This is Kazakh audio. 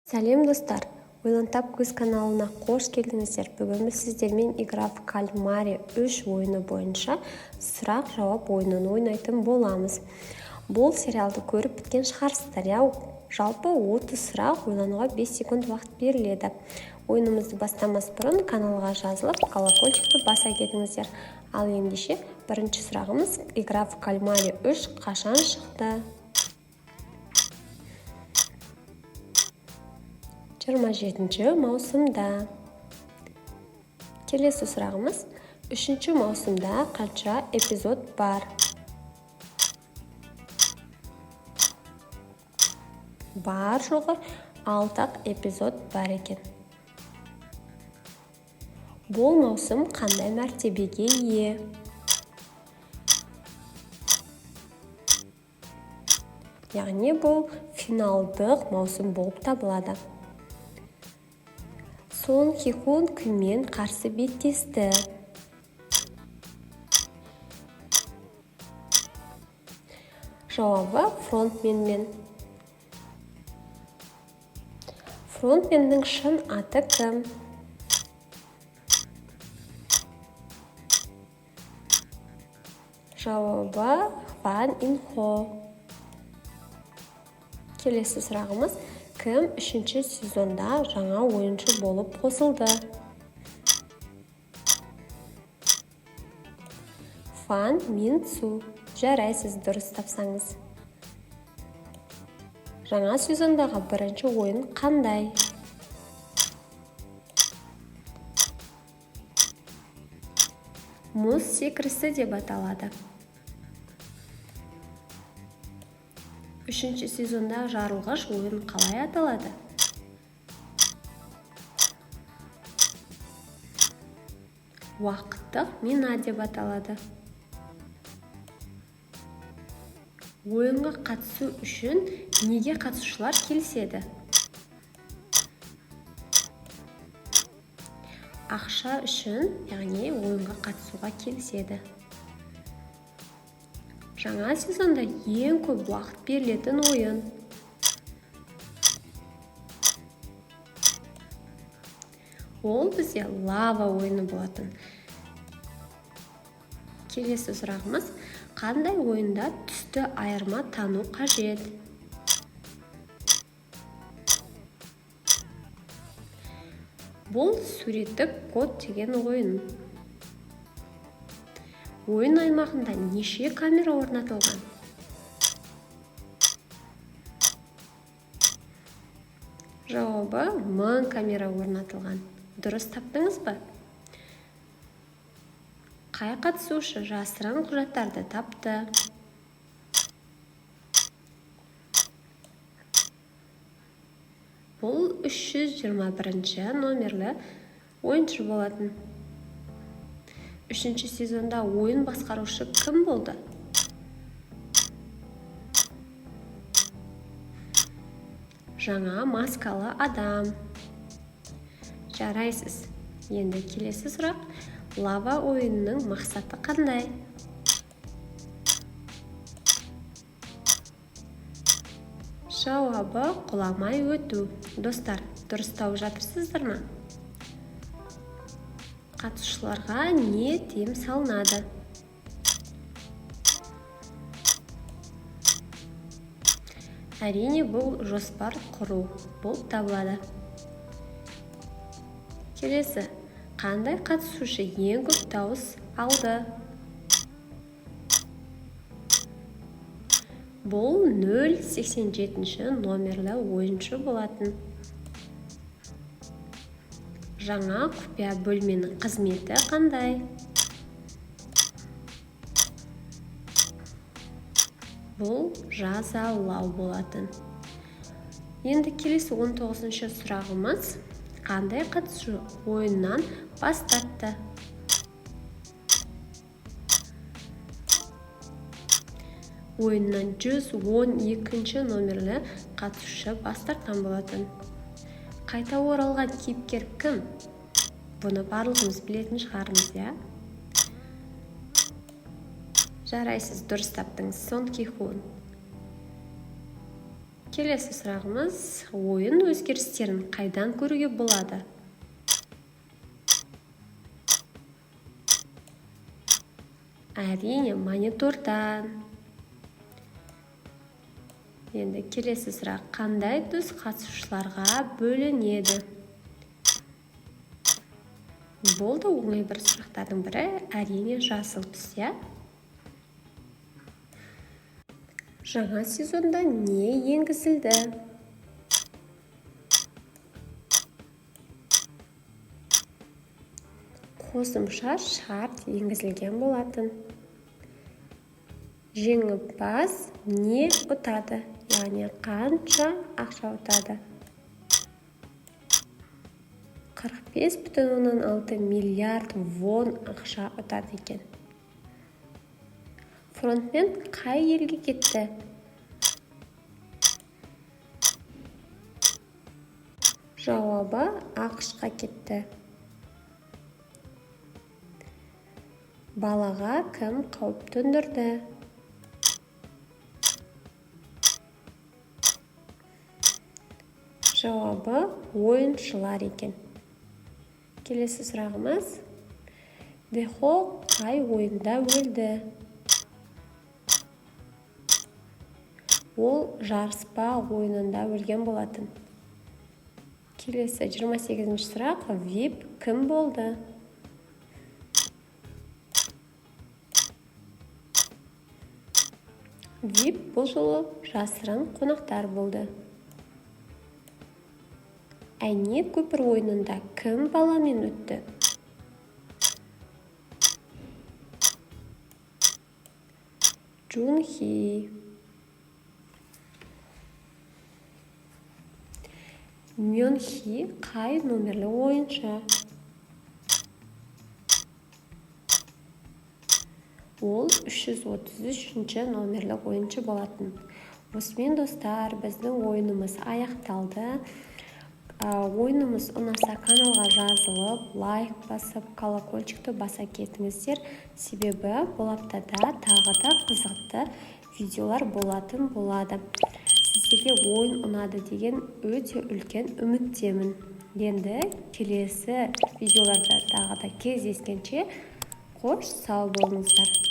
Сәлем достар, Ойлантап көз каналына қош келдіңіздер. Бүгін біз сіздермен игра в кальмаре 3 ойыны бойынша сұрақ-жауап ойынын ойнайтын боламыз. Бұл сериалды көріп біткен шығарсыздар, я? Жалпы 30 сұрақ, ойлануға 5 секунд уақыт беріледі. Ойынымызды бастамас бұрын каналға жазылып, колокольчикті баса кетіңіздер. Ал ендеше бірінші сұрағымыз: игра в кальмаре 3 қашан шықты? 27 маусымда. Келесі сұрағымыз: 3 маусымда қанша эпизод бар? Бар жоғы 6 эпизод бар екен. Бұл маусым қандай мәртебеге ие? Яғни бұл финалдық маусым болып табылады. Сон Хи-хун кіммен қарсы беттесті? Жауабы: фронтменмен. Фронтменнің шын аты кім? Жауабы: Хван Ин-хо. Келесі сұрағымыз: кім 3-ші сезонда жаңа ойыншы болып қосылды? Фан Мин Цу. Жарайсыз, дұрыс тапсаңыз. Жаңа сезондағы бірінші ойын қандай? Мұз секірісі деп аталады. 3-ші сезонда жарылғыш ойын қалай аталады? Уақыттық мина деп аталады. Ойынға қатысу үшін неге қатысушылар келіседі? Ақша үшін, яғни ойынға қатысуға келіседі. Жаңа сезонда ең көп уақыт берілетін ойын? Ол бізде лава ойыны болатын. Келесі сұрағымыз: қандай ойында түсті айырма тану қажет? Бұл суреттік код деген ойын. Ойын аймағында неше камера орнатылған? Жауабы: 1000 камера орнатылған. Дұрыс таптыңыз ба? Қай қатысушы жасырын құжаттарды тапты? Бұл 321 номерлі ойыншы болатын. 3-ші сезонда ойын басқарушы кім болды? Жаңа маскалы адам. Жарайсыз. Енді келесі сұрақ: лава ойынының мақсаты қандай? Жауабы: құламай өту. Достар, дұрыс тауып жатырсыздар ма? Қатысушыларға не тыйым салынады? Әрине, бұл жоспар құру болып табылады. Келесі: қандай қатысушы ең көп дауыс алды? Бұл 087 номерлі ойыншы болатын. Жаңа құпия бөлменің қызметі қандай? Бұл жазалау болатын. Енді келесі 19-шы сұрағымыз: қандай қатысушы ойыннан бас тартты? Ойыннан 112 номерлі қатысушы бас тартқан болатын. Қайта оралған кейіпкер кім? Бұны барлығымыз білетін шығармыз, я? Жарайсыз, дұрыс таптыңыз. Сон Хи-хун. Келесі сұрағымыз, ойын өзгерістерін қайдан көруге болады? Әрине, монитордан. Енді келесі сұрақ, қандай түс қатысушыларға бөлінеді? Болды, оңай бір сұрақтардың бірі, әрине жасыл түс, иә? Жаңа сезонда не енгізілді? Қосымша шарт енгізілген болатын. Жеңімпаз не ұтады? Яғни қанша ақша ұтады? 45,6 миллиард вон ақша ұтады екен. Фронтмен қай елге кетті? Жауабы ақш-қа кетті. Балаға кім қауіп төндірді? Жауабы ойыншылар екен. Келесі сұрағымыз. Дехо қай ойында өлді? Ол жарыспа ойынында өлген болатын. Келесі 28-ші сұрақ. Вип кім болды? Вип бұл жолы жасырын қонақтар болды. Әйнек көпір ойынында кім баламен өтті? Джунхи. Мьонхи қай номерлі ойыншы? Ол 333-ші номерлі ойыншы болатын. Осымен достар, біздің ойынымыз аяқталды. Ойынымыз ұнаса каналға жазылып, лайк басып, колокольчикті баса кетіңіздер. Себебі бұл аптада тағы да қызықты видеолар болатын болады. Сіздерге ойын ұнады деген өте үлкен үміттемін. Енді келесі видеоларда тағы да кездескенше қош сау болыңыздар.